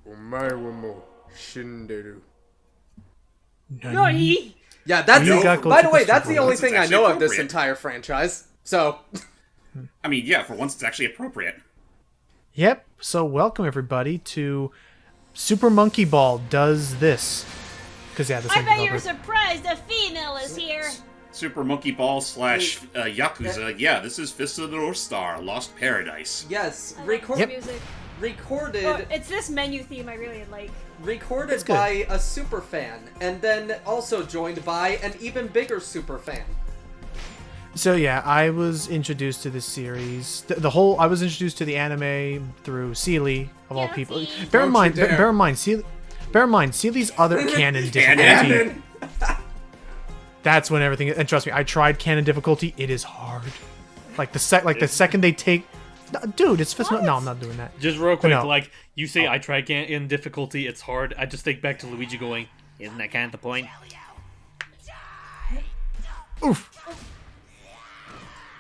Omae wa mo shinderu. Nani? Yeah, that's by the way, that's the only thing I know of this entire franchise. So, I mean, yeah, for once it's actually appropriate. Yep. So welcome everybody to Super Monkey Ball Does This. Because yeah, I bet you're surprised a female is here. Super Monkey Ball / Yakuza. Yeah, this is Fist of the North Star, Lost Paradise. Yes, Music. Recorded. Oh, it's this menu theme I really like. Recorded by a super fan, and then also joined by an even bigger super fan. So yeah, I was introduced to this series. I was introduced to the anime through Sealy of all people. Bear in mind, Sealy's other canon difficulty. That's when everything. And trust me, I tried canon difficulty. It is hard. Like the second they take. Dude, it's fist. No, I'm not doing that. Just real quick, like you say, I tried in difficulty. It's hard. I just think back to Luigi going, "Isn't that kind of the point?" Oof.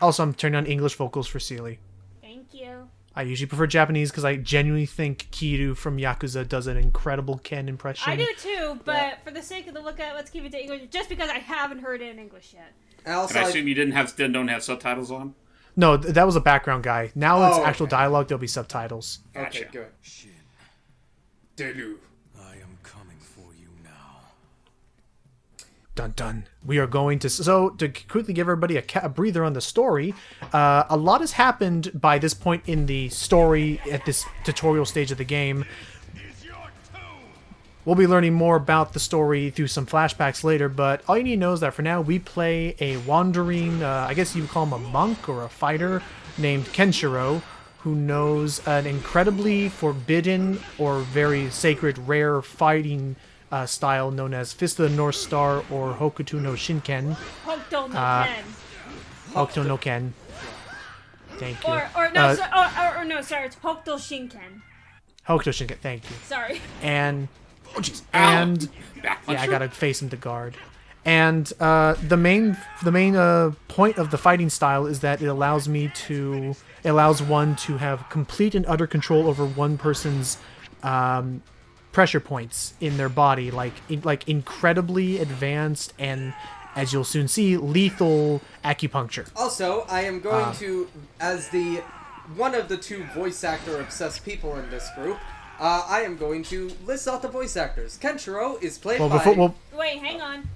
Also, I'm turning on English vocals for Sealy. Thank you. I usually prefer Japanese because I genuinely think Kiryu from Yakuza does an incredible Ken impression. I do too, but for the sake of the lookout, let's keep it to English. Just because I haven't heard it in English yet. Also, and I assume you don't have subtitles on? No, that was a background guy. Now it's actual dialogue. There'll be subtitles. Okay, good. Shin, Delu. I am coming for you now. Dun dun. We are going to quickly give everybody a breather on the story. A lot has happened by this point in the story at this tutorial stage of the game. We'll be learning more about the story through some flashbacks later, but all you need to know is that for now we play a wandering, I guess you would call him a monk or a fighter, named Kenshiro, who knows an incredibly forbidden or very sacred, rare fighting style known as Fist of the North Star or Hokuto no Shinken. Hokuto no Ken. Hokuto no Ken. Thank you. No, sorry, it's Hokuto Shinken. Hokuto Shinken, thank you. Sorry. And... Oh, jeez. And... Yeah, I gotta face him to guard. And the main point of the fighting style is that it allows one to have complete and utter control over one person's pressure points in their body, like incredibly advanced and, as you'll soon see, lethal acupuncture. Also, I am going to, as the one of the two voice actor obsessed people in this group, I am going to list out the voice actors. Kenshiro is played by... Wait, hang on.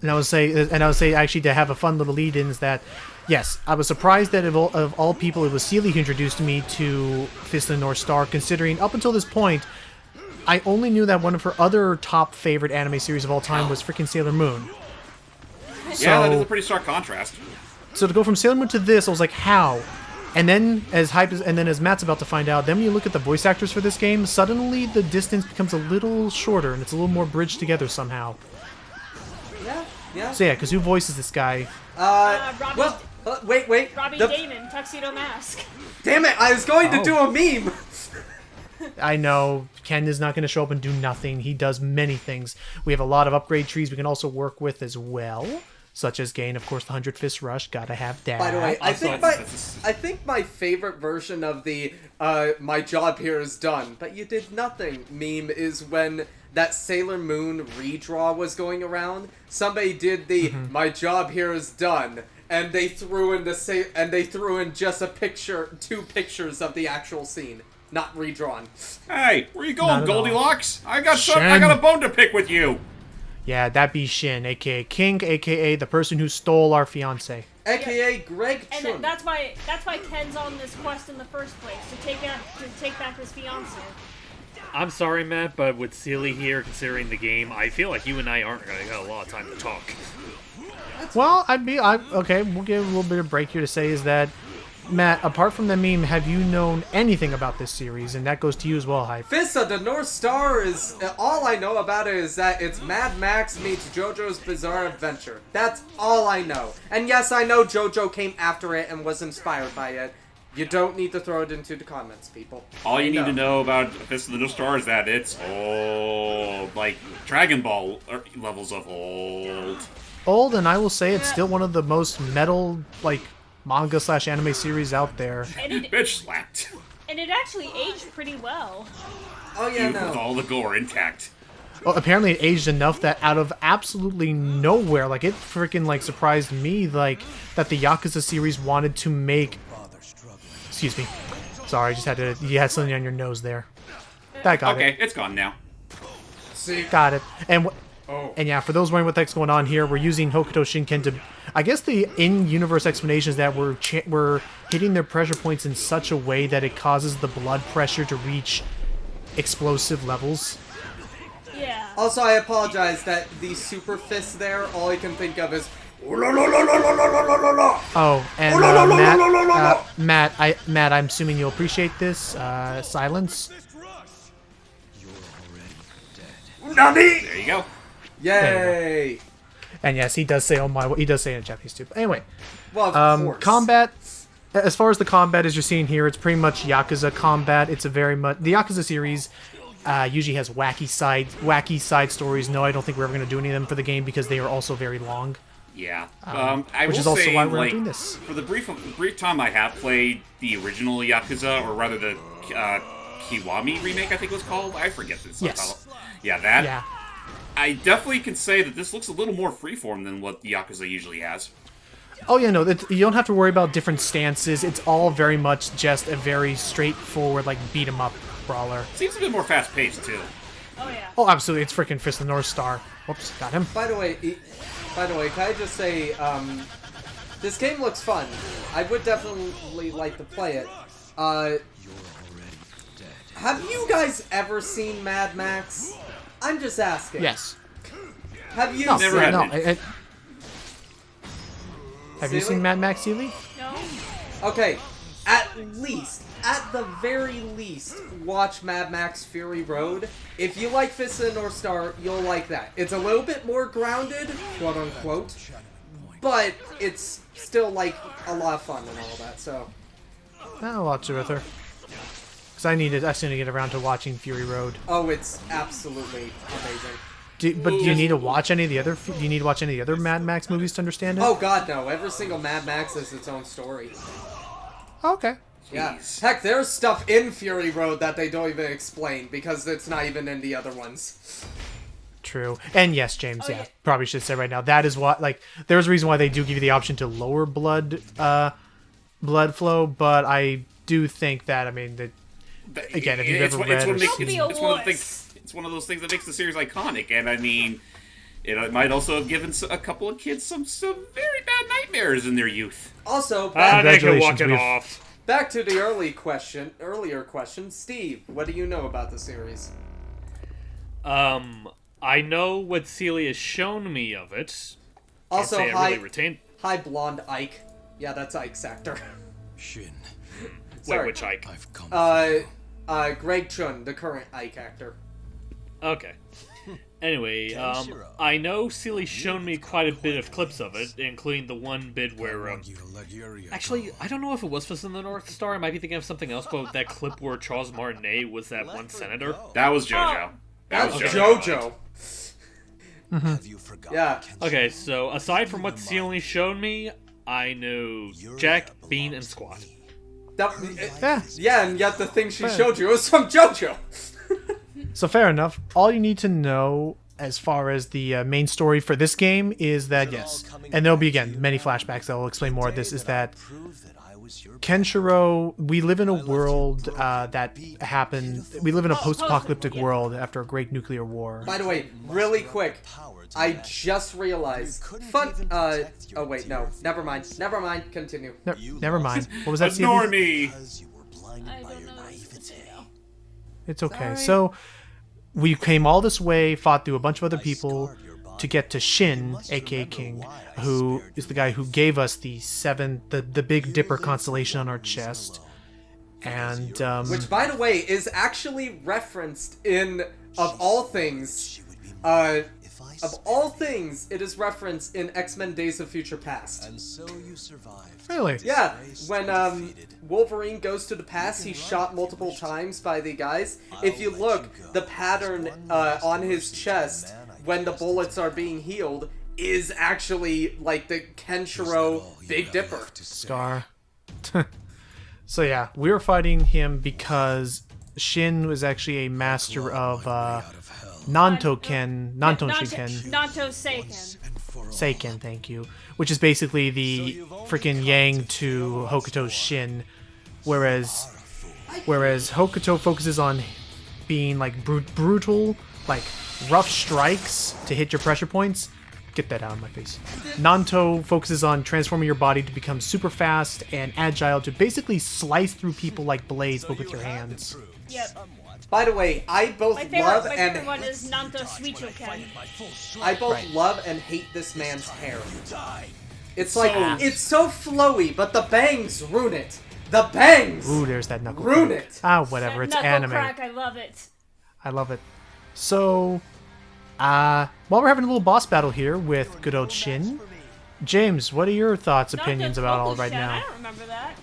And I would say actually to have a fun little lead-in is that, yes, I was surprised that of all people it was Sealy who introduced me to Fist of the North Star, considering up until this point, I only knew that one of her other top favorite anime series of all time was freaking Sailor Moon. Yeah, that is a pretty stark contrast. So to go from Sailor Moon to this, I was like, how? And then, as Matt's about to find out, then when you look at the voice actors for this game, suddenly the distance becomes a little shorter and it's a little more bridged together somehow. Yeah. So yeah, because who voices this guy? Wait. Robbie Damon, Tuxedo Mask. Damn it! I was going to do a meme. I know Ken is not going to show up and do nothing. He does many things. We have a lot of upgrade trees we can also work with as well, such as gain, of course, the 100 Fist Rush. Gotta have that. By the way, I think my favorite version of the "my job here is done, but you did nothing" meme is when that Sailor Moon redraw was going around. Somebody did the "my job here is done," and they threw in just two pictures of the actual scene. Not redrawn. Hey, where you going, Goldilocks? I got a bone to pick with you. Yeah, that be Shin, aka King, aka the person who stole our fiance, aka Greg Chun. And that's why Ken's on this quest in the first place, to take back his fiance. I'm sorry, Matt, but with Sealy here considering the game, I feel like you and I aren't going to get a lot of time to talk. Well, okay. We'll give a little bit of break here to say is that, Matt, apart from the meme, have you known anything about this series? And that goes to you as well, Hype. Fist of the North Star is... all I know about it is that it's Mad Max meets JoJo's Bizarre Adventure. That's all I know. And yes, I know JoJo came after it and was inspired by it. You don't need to throw it into the comments, people. All you need to know about Fist of the North Star is that it's old. Like, Dragon Ball levels of old. Old, and I will say it's still one of the most metal, manga/anime series out there. Bitch slapped. And it actually aged pretty well. Oh yeah, With no. all the gore intact. Well, apparently it aged enough that out of absolutely nowhere, like it freaking like surprised me, like that the Yakuza series wanted to make. Excuse me. Sorry, just had to. You had something on your nose there. That got it. Okay, it's gone now. See. Got it. And Oh. and yeah, for those wondering what the heck's going on here, we're using Hokuto Shinken to. I guess the in-universe explanation is that we're hitting their pressure points in such a way that it causes the blood pressure to reach explosive levels. Yeah. Also, I apologize that the super fist there, all I can think of is. Oh, and Matt, I'm assuming you'll appreciate this. Silence. There you go. Yay! And yes, he does say "oh my," he does say it in Japanese too. But anyway, Well, of course. combat. As far as the combat as you're seeing here, it's pretty much Yakuza combat. It's a very much the Yakuza series usually has wacky side stories. No, I don't think we're ever going to do any of them for the game because they are also very long. Yeah. Which will is also say, why we're not like, doing this. For the brief time I have played the original Yakuza, or rather the Kiwami remake, I think it was called. I forget the subtitle. Yes. Yeah, that. Yeah. I definitely can say that this looks a little more freeform than what the Yakuza usually has. Oh yeah, no, you don't have to worry about different stances. It's all very much just a very straightforward, like beat 'em up brawler. Seems a bit more fast paced too. Oh yeah. Oh, absolutely, it's freaking Fist of the North Star. Whoops, got him. By the way, can I just say, this game looks fun. I would definitely like to play it. Have you guys ever seen Mad Max? I'm just asking. Yes. Have you No, Never seen had no. it. Have you Sealy? seen Mad Max, Sealy? No. Okay, at the very least, watch Mad Max Fury Road. If you like Fist of the North Star, you'll like that. It's a little bit more grounded, quote unquote, but it's still like a lot of fun and all that. So I'll watch it with her. Because I still need to get around to watching Fury Road. oh, it's absolutely amazing. But do you need to watch any of the other? Do you need to watch any of the other Mad Max movies to understand it? Oh god, no! Every single Mad Max has its own story. Okay. Yeah. Jeez. Heck, there's stuff in Fury Road that they don't even explain because it's not even in the other ones. True. And yes, James, Oh, yeah, yeah. probably should say right now, that is what, like, there's a reason why they do give you the option to lower blood flow, but I do think that, I mean, that, again, if you've ever read or Don't be a wuss. It's one of those things that makes the series iconic, and I mean, it might also have given a couple of kids some very bad nightmares in their youth. Also, They can walk Congratulations, it we've- off. back to the earlier question. Steve, what do you know about the series? I know what Celia has shown me of it. Also, Can't say I really retained. hi, blonde Ike. Yeah, that's Ike's actor. Shin, Wait, Sorry. which Ike? I've come. Greg Chun, the current Ike actor. Okay. Anyway, I know Celia shown me quite a bit of clips of it, including the one bit where, you to let Yuri actually, go. I don't know if it was Fist of the North Star, I might be thinking of something else, but that clip where Charles Martinet was that one senator. That was JoJo. That was That's JoJo. JoJo. Have you forgotten? Yeah. Okay, so aside from what Celia showed me, I know Jack, Bean, and Squat. yeah. Yeah, and yet the thing she showed you was from JoJo. So fair enough. All you need to know as far as the main story for this game is that, yes, and there'll be, again, many flashbacks that will explain more of this, is that Kenshiro, we live in a world that happened, we live in a post-apocalyptic world after a great nuclear war. By the way, really quick, I just realized. Oh wait, no, never mind. Continue. Never mind. What was that, Ignore Stevie? me. I don't know. It's okay. Sorry. So, we came all this way, fought through a bunch of other people to get to Shin, aka King, who is the guy who gave us the Big Dipper constellation on our chest. And, Which, by the way, is actually referenced in, of all things, it is referenced in X-Men Days of Future Past. And so you survived. really? Yeah, when Wolverine goes to the past, he's shot multiple times by the guys. If you look, the pattern on his chest when the bullets are being healed is actually like the Kenshiro Big Dipper. Scar. So yeah, we were fighting him because Shin was actually a master of Nanto-ken, Nanto-shiken, Nanto Seiken. Seiken, thank you, which is basically the freaking yang to Hokuto's Shin, whereas Hokuto focuses on being like brutal, like rough strikes to hit your pressure points. Get that out of my face. Nanto focuses on transforming your body to become super fast and agile to basically slice through people like blades, but with your hands. Yep. By the way, I both My love favorite and one is Nanto Suichoken. I both Right. love and hate this man's hair. It's like it's so flowy, but the bangs ruin it. The bangs Ooh, there's that knuckle. ruin crack. it. Ah, whatever. It's Knuckle anime. crack, I love it. I love it. So, while we're having a little boss battle here with good old Shin, James, what are your thoughts, opinions about all right I now? don't remember that.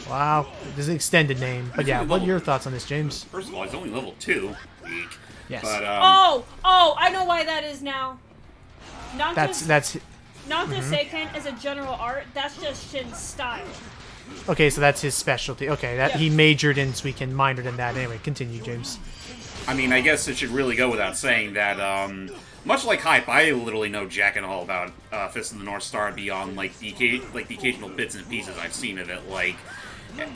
Wow, there's an extended name, but yeah, what are your thoughts on this, James? First of all, he's only level 2. Weak. Yes. But, Oh, I know why that is now. That's Nanto Seiken is a general art. That's just Shin's style. okay. So that's his specialty. Okay, that he majored in, so we can minored in that. Anyway, continue, James. I mean, I guess it should really go without saying that, much like Hype, I literally know jack and all about Fist of the North Star beyond, like, the occasional bits and pieces I've seen of it. Like,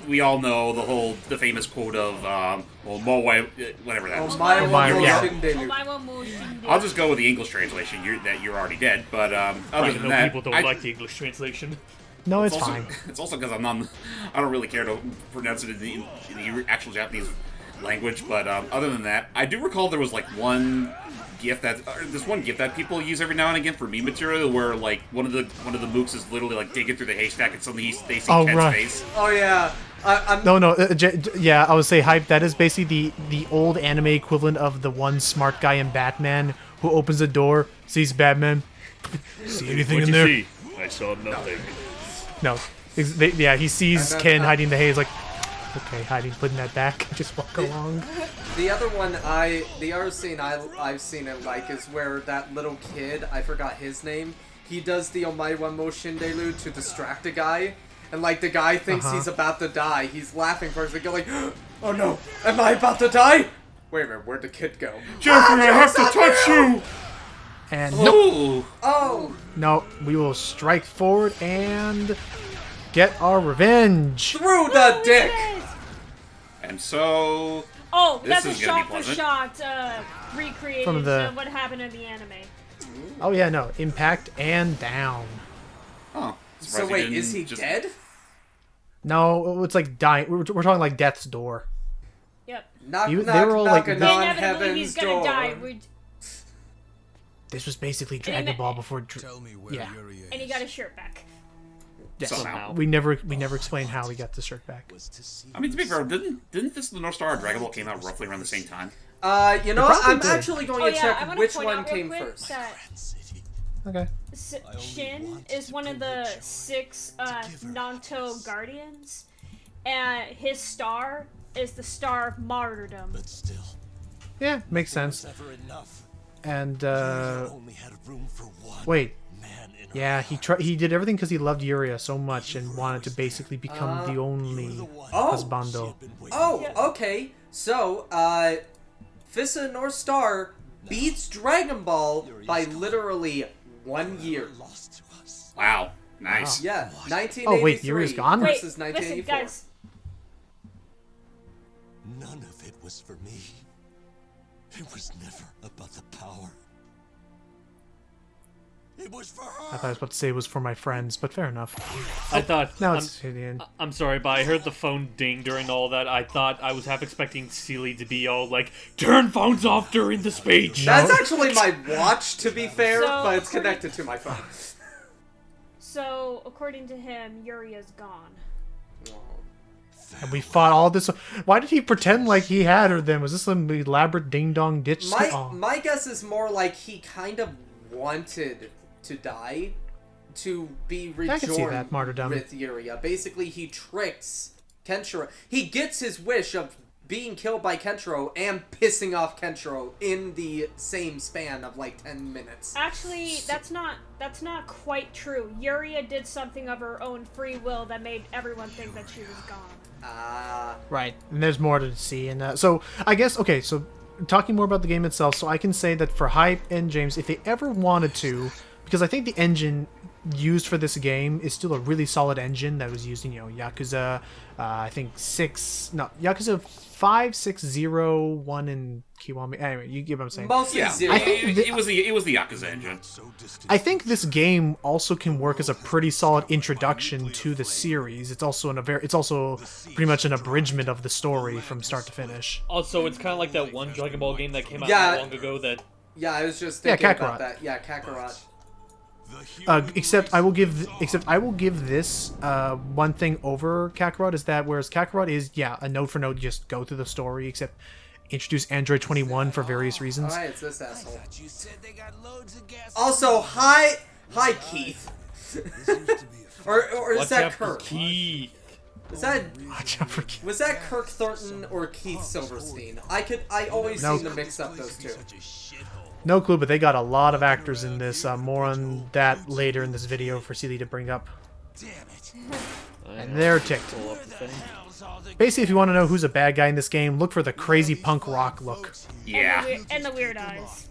we all know the famous quote of, well, Mowai, whatever that was. I'll just go with the English translation, that you're already dead, but, other Even than though that... people don't like the English translation. No, it's also, fine. It's also because I don't really care to pronounce it in the actual Japanese language, but other than that, I do recall there was like one GIF that people use every now and again for meme material, where like one of the mooks is literally like digging through the haystack and suddenly they see Ken's face. Oh yeah. Yeah, I would say Hype. That is basically the old anime equivalent of the one smart guy in Batman who opens the door, sees Batman. See anything in there? See? I saw nothing. No. He sees Ken hiding in the hay. He's like, okay, hiding, putting that back, just walk along. The other scene I've seen it like is where that little kid, I forgot his name, he does the Omae wa mo shinderu to distract a guy, and like the guy thinks he's about to die. He's laughing first, and go like, oh no, am I about to die? Wait a minute, where'd the kid go? Jeffrey, I have to touch you! And Nope. Oh! No, we will strike forward and get our revenge. Through the dick! And so... Oh, This that's a is gonna be shot-for-shot pleasant. recreation From the- of what happened in the anime. Oh yeah, no, impact and down. Oh. So wait, is he dead? No, it's like dying. We're talking like death's door. Yep. Knock, They knock, were all, like, knocking No. on Inevitably, heaven's he's gonna door. die. This was basically Dragon Ball before. Tell me where Yeah. Yuri And he got his shirt back. Yes. Somehow. We never explained how we got the shirt back. was to see. I mean, to be fair, didn't Fist of the North Star or Dragon Ball came out roughly around the same time? You know what? probably I'm did. actually going Oh to yeah, I check want which to point one out real came quick first. that City. Okay. Shin is one of the 6 Nanto Guardians, and his star is the Star of Martyrdom. But still, Yeah, makes sense. never enough. And Only had room for one wait. man in her Yeah, he did everything because he loved Yuria so much and wanted to basically become the only husbando. Oh, okay. So, Fist of the North Star beats Dragon Ball by literally 1 year. lost to us. Wow. Nice. Yeah, 1983 Oh, wait, Yuri's gone? Wait, versus listen, 1984. guys. None of it was for me. It was never about the power. It was for I her. thought I was about to say it was for my friends, but fair enough. I thought. Now I'm, it's Gideon. I'm sorry, but I heard the phone ding during all that. I thought I was half expecting Seely to be all like, "Turn phones off during the speech." That's actually my watch, to be fair, So, but it's according- connected to my phone. So, according to him, Yuri is gone. And we fought all this. Why did he pretend like he had her then? Was this some elaborate ding dong ditch? My guess is more like he kind of wanted to die to be I can see that, rejoined martyrdom. with Yuria. Basically, he tricks Kenshiro. He gets his wish of being killed by Kenshiro and pissing off Kenshiro in the same span of like 10 minutes. Actually, that's not quite true. Yuria did something of her own free will that made everyone think that she was gone. Right, and there's more to see. And so I guess, okay, so talking more about the game itself, so I can say that for Hype and James, if they ever wanted to, because I think the engine used for this game is still a really solid engine that was used in, Yakuza, I think Yakuza 5, 6, 0, 1, and Kiwami. Anyway, you get what I'm saying. Mostly Yeah, zero. I think it was the Yakuza engine. I think this game also can work as a pretty solid introduction to the series. It's also pretty much an abridgment of the story from start to finish. Also, it's kind of like that one Dragon Ball game that came out Yeah. not long ago that... Yeah, I was just thinking about Kakarot. that. Yeah, Kakarot. Except I will give this one thing over Kakarot, is that whereas Kakarot is a node for node, just go through the story, except introduce Android 21 for various reasons. Alright, it's this asshole. Also, hi Keith. or is Watch that out for Kirk? Keith. Watch out for Keith. Was that Kirk Thornton or Keith Silverstein? I always No. seem to mix up those two. No clue, but they got a lot of actors in this. More on that later in this video for Sealy to bring up. And they're ticked. Pull up the thing. Basically, if you want to know who's a bad guy in this game, look for the crazy punk rock look. Yeah. And the weird eyes.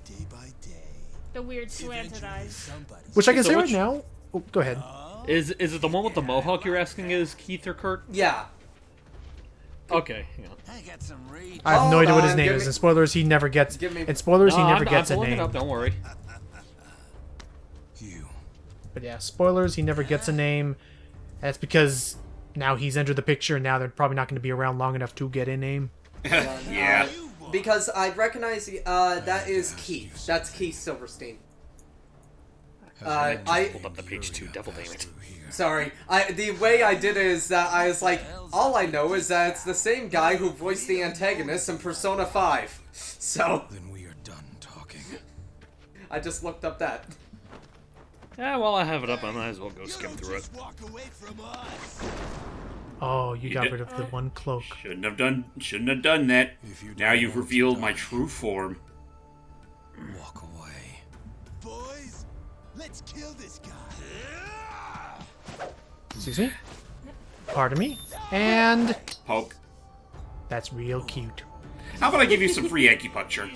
The weird slanted eyes. Which I can So say which- right now... Oh, go ahead. Is it the one with the mohawk you're asking is Keith or Kurt? Yeah. Okay, hang on. I have no Hold idea what his on, name give is. me- In spoilers, he never gets... give me- In spoilers, he No, never I'm gets a pulling it name. up, don't worry. But yeah, spoilers, he never gets a name. That's because now he's entered the picture, and now they're probably not going to be around long enough to get a name. Yeah. Because I recognize that is Keith. That's Keith Silverstein. I Pulled up the page 2, devil damn it. sorry. The way I did it is that I was like, all I know is that it's the same guy who voiced the antagonist in Persona 5. So Then we are done talking. I just looked up that. Yeah, while I have it up, I might as well go skim through it. Oh, you got did- rid of the one cloak. Shouldn't have done that. Now you've revealed my true form. Walk away. Boys, let's kill this guy. Excuse me? Pardon me? And... Poke. That's real cute. How about I give you some free acupuncture?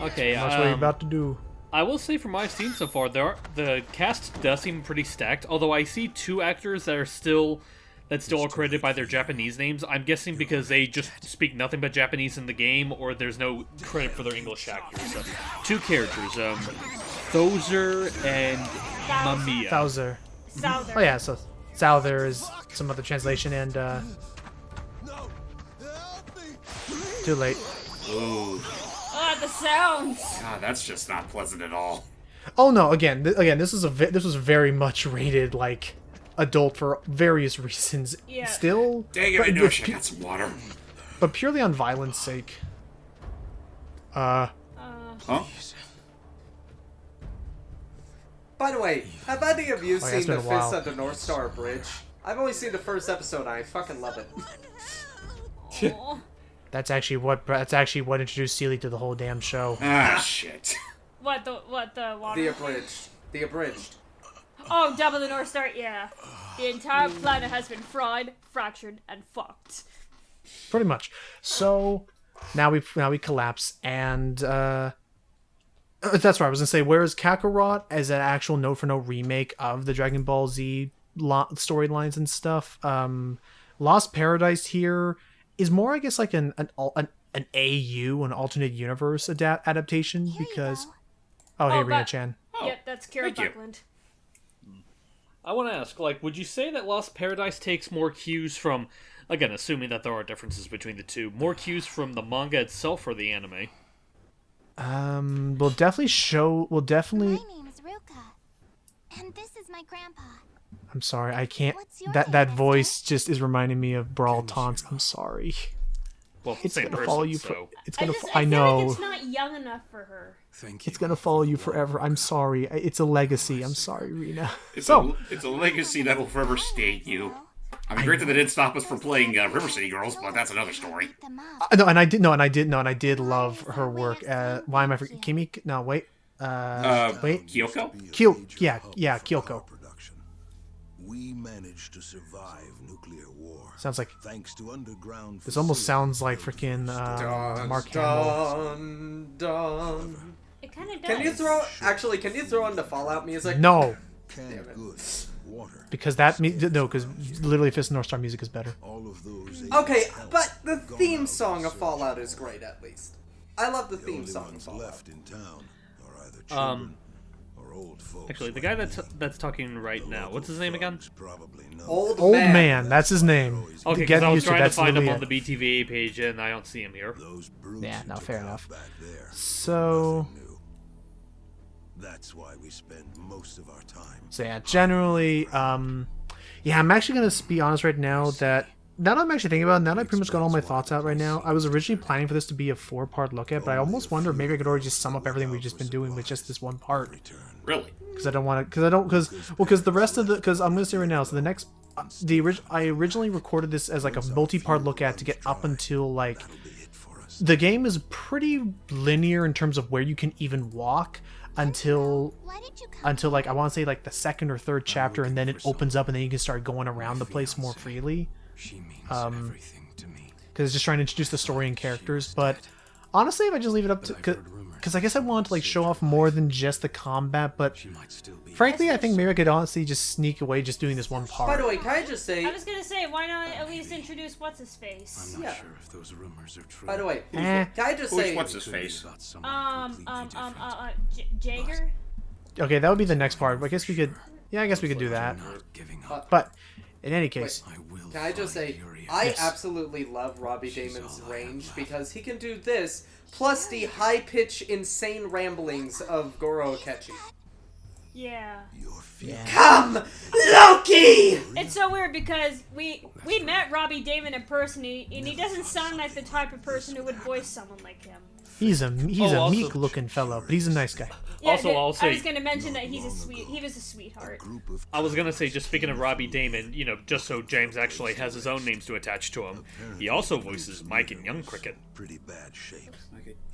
Okay, That's what you're about to do. I will say from what I've seen so far, the cast does seem pretty stacked, although I see 2 actors that are still are credited by their Japanese names. I'm guessing because they just speak nothing but Japanese in the game, or there's no credit for their English actors. So, 2 characters, Thozer and Mamiya. Thouser. Souther. Oh yeah, so Souther is some other translation, and too late. Ooh. Ah, the sounds. God, that's just not pleasant at all. Oh no! Again, this was very much rated like adult for various reasons. Yeah. Still, Dang it, but, I knew I should have got some water. but purely on violence sake. Huh? By the way, have any of you Oh, yeah, seen it's been the a while. Fist of the North Star Bridge? I've only seen the first episode and I fucking love it. Aw. That's actually what introduced Sealy to the whole damn show. Ah, shit. What the water? The abridged. The abridged. Oh, Double the North Star. Yeah. The entire planet has been fried, fractured, and fucked. Pretty much. So now we collapse, and that's what I was gonna say. Whereas Kakarot, as an actual note for note remake of the Dragon Ball Z storylines and stuff, Lost Paradise here is more, I guess, like an AU, an alternate universe adaptation, because. Oh, hey, Oh, Rina but- Chan. Yep, that's Kira thank you. Buckland. I want to ask, would you say that Lost Paradise takes more cues from, again, assuming that there are differences between the two, more cues from the manga itself or the anime? We'll definitely. My name is Ruka, and this is my grandpa. I'm sorry, I can't. What's your That name, that mister? voice just is reminding me of Brawl Taunts. I'm sorry. Well, It's same gonna person, follow you so... for. It's I gonna. just I feel know. like it's not young enough for her. Thank you. It's gonna follow you forever. I'm sorry. It's a legacy. I'm sorry, Rena. It's So, a legacy that will forever stay you. I mean, granted, that didn't stop us from playing River City Girls, but that's another story. Them up. no, and I did love her work. Why am I forgetting? Kimi? No, wait. Wait. Kyoko? Yeah, Kyoko. We managed to survive nuclear war. Sounds like Thanks to underground. this almost sounds like freaking Mark Hamill. Dun. It kind of does. Can you throw in the Fallout music? No, Canned goods, water. because because literally Fist of North Star music is better. All of those. Okay, but the theme song of Fallout is great, at least. I love the theme only song of ones Fallout. left in town are either children or old folks. Actually, the guy that's talking right now, what's his name again? Probably know. Old Man, that's his name. Okay, Get because I was used to it, trying to that's find him literally on the BTVA page and I don't see him here. Those brutes Yeah, no, you fair took out enough. back there. So, Nothing new. That's why we spend most of our time. so yeah, generally, yeah, I'm actually gonna be honest right now that now that I'm actually thinking about it, now that I pretty much got all my thoughts out right now, I was originally planning for this to be a 4-part look at, but I almost wonder if maybe I could already just sum up everything we've just been doing with just this one part. Really? Because I don't want to, because the rest of the, because I'm gonna say right now, so the next, I originally recorded this as like a multi-part look at to get up until like, the game is pretty linear in terms of where you can even walk until like I want to say like the second or third chapter, and then it opens up and then you can start going around the place more freely. Because it's just trying to introduce the story and characters. But honestly, if I just leave it up to, because I guess I want to like show off more than just the combat, but frankly, I think maybe I could honestly just sneak away just doing this one part. By the way, can I just say... I was gonna say, why not at least introduce what's his face? Yeah. Sure if those rumors are true. By the way, Eh. can I just say... What's his face? Jaeger. Okay, that would be the next part. I guess we could, yeah, I guess we could do that. But in any case, Can I just say, I absolutely love Robbie Damon's range because he can do this, plus the high-pitched, insane ramblings of Goro Akechi. Yeah. Come, Loki! It's so weird because we met Robbie Damon in person, and he doesn't sound like the type of person who would voice someone like him. he's a also- meek-looking fellow, but he's a nice guy. Yeah, Also, I'll I say- was gonna mention that he was a sweetheart. I was gonna say, just speaking of Robbie Damon, you know, just so James actually has his own names to attach to him, he also voices Mike in Young Cricket. Pretty bad shape.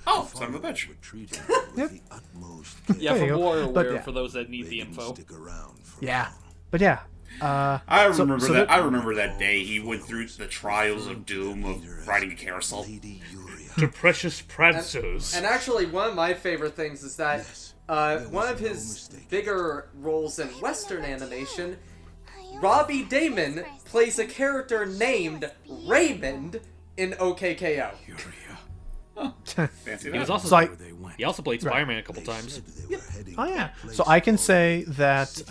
Oh, son of a bitch. Would treat him with Yep. the utmost Yeah, There you for go. more But aware yeah. for those that need the info. Stick around for Yeah, but yeah. I remember so that. the- I remember that day he went through the trials of doom of riding a carousel. Lady Yuria. To precious prancers. And actually, one of my favorite things is that one of his bigger roles in Western animation, Robbie Damon plays a character named Raymond in OKKO. Fancy He that. was also So he also played Spider-Man a couple times. Oh yeah. So I can say that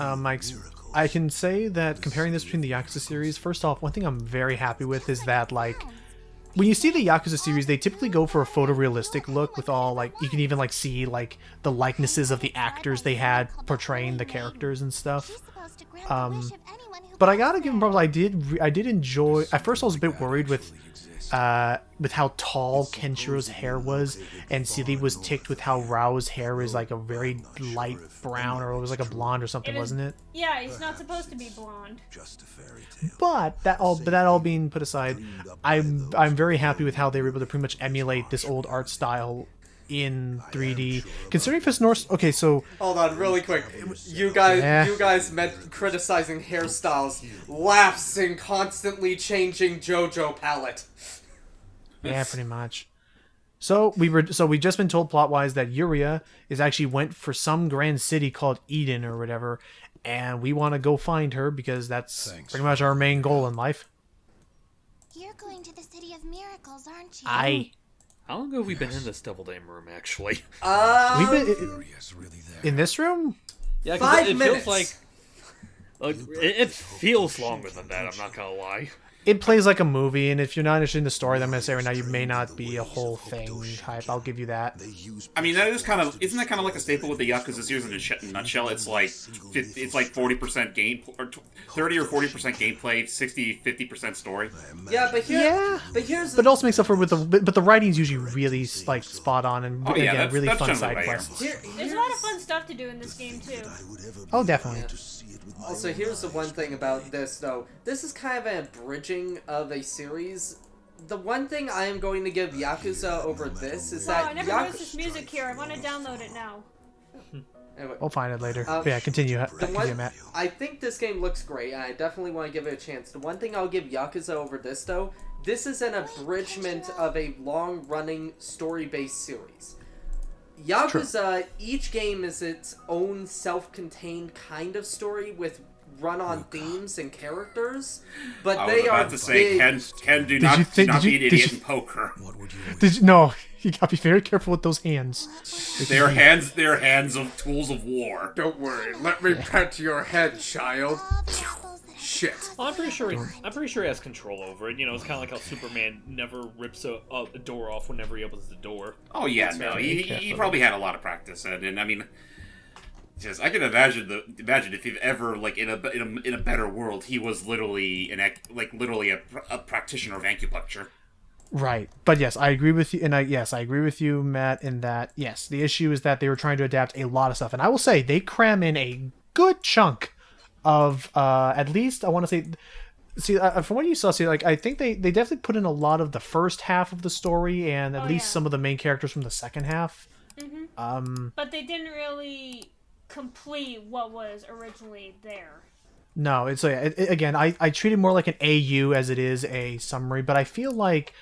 I can say that comparing this between the Yakuza series, first off, one thing I'm very happy with is that like when you see the Yakuza series, they typically go for a photorealistic look with all like you can even like see like the likenesses of the actors they had portraying the characters and stuff. But I gotta give them props. I did enjoy. At first, I was a bit worried with how tall Kenshiro's hair was, and Seely was ticked with how Rao's hair is like a very light brown, or it was like a blonde or something, wasn't it? Yeah, he's not supposed to be blonde. Just a fairy tale. But that all being put aside, I'm very happy with how they were able to pretty much emulate this old art style in 3D. Considering Fist North, okay, so Hold on, really quick. You guys meant criticizing hairstyles, laughs in constantly changing JoJo palette. yeah, pretty much. So we just been told plot wise that Yuria is actually went for some grand city called Eden or whatever, and we want to go find her because that's pretty much our main goal in life. You're going to the City of Miracles, aren't you? How long ago have we been in this Double Dame room, actually? We've been Yuria's really there. in this room. Yeah, 5 it minutes. feels like it feels longer than that. I'm not gonna lie. It plays like a movie, and if you're not interested in the story, then I'm gonna say right now you may not be a whole thing type. I'll give you that. They use I mean, that is kind of isn't that kind of like a staple with the Yakuza series in a nutshell? It's like 40% game or 30 or 40% gameplay, 50% story. Yeah, but here's But it also makes up for with the writing's usually really like spot on and Oh, yeah, again that's- really that's fun generally side what I hear. quests. There's a lot of fun stuff to do in this game too. Oh, definitely. to see it with my Also, here's the one thing about this, though. This is kind of an abridging of a series. The one thing I am going to give Yakuza over this is Wow, that I never noticed this music here. I want to download it now. Anyway, We'll find it later. Yeah, continue. the Continue, one, Matt. I think this game looks great, and I definitely want to give it a chance. The one thing I'll give Yakuza over this, though, this is an abridgment of a long-running story-based series. Yakuza, each game is its own self-contained kind of story with run-on themes and characters, but I they was are about to say, big. Ken, do not be an idiot in poker. No, you gotta be very careful with those hands. They are hands of tools of war. Don't worry, let me pet your head, child. Shit. Well, I'm pretty sure he has control over it. You know, it's kind of like how Superman never rips a door off whenever he opens the door. Oh yeah, no, he probably had a lot of practice, and I mean, just I can imagine if he've ever like in a better world, he was literally a practitioner of acupuncture. Right, but yes, I agree with you, and I agree with you, Matt, in that yes, the issue is that they were trying to adapt a lot of stuff, and I will say they cram in a good chunk of at least I want to say. See, from what you saw, like I think they definitely put in a lot of the first half of the story, and at least some of the main characters from the second half. Mm-hmm. But they didn't really complete what was originally there. No, it's again, I treat it more like an AU as it is a summary, but I feel like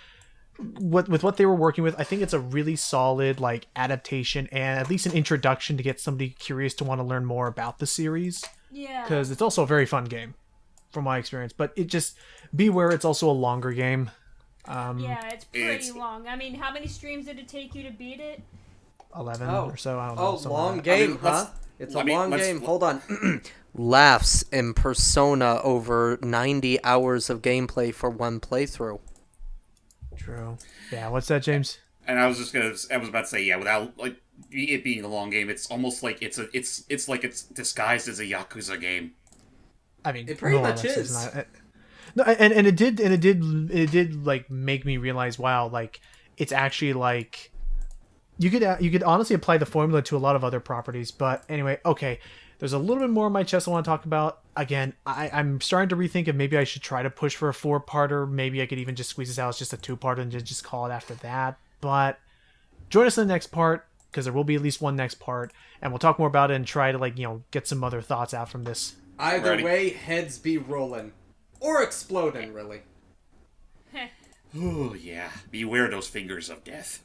with what they were working with, I think it's a really solid like adaptation and at least an introduction to get somebody curious to want to learn more about the series. Yeah. Because it's also a very fun game, from my experience. But it just beware, it's also a longer game. Yeah, it's pretty long. I mean, how many streams did it take you to beat it? 11 or so. I don't know. Oh, long game, huh? It's a long game. Hold on. Laughs in Persona over 90 hours of gameplay for one playthrough. True. Yeah, what's that, James? And I was about to say, yeah, without like it being a long game, it's almost like it's disguised as a Yakuza game. I mean, it pretty much is. No, and it did like make me realize, wow, like it's actually like you could honestly apply the formula to a lot of other properties. But anyway, okay, there's a little bit more on my chest I want to talk about. Again, I'm starting to rethink if maybe I should try to push for a 4-parter. Maybe I could even just squeeze this out as just a 2-parter and just call it after that. But join us in the next part, because there will be at least one next part, and we'll talk more about it and try to get some other thoughts out from this. Either way, heads be rolling. Or exploding, really. Oh, yeah. Beware those fingers of death.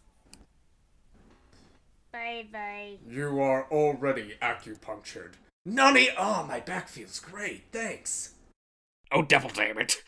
Bye-bye. You are already acupunctured. Nani? Oh, my back feels great. Thanks. Oh, devil damn it.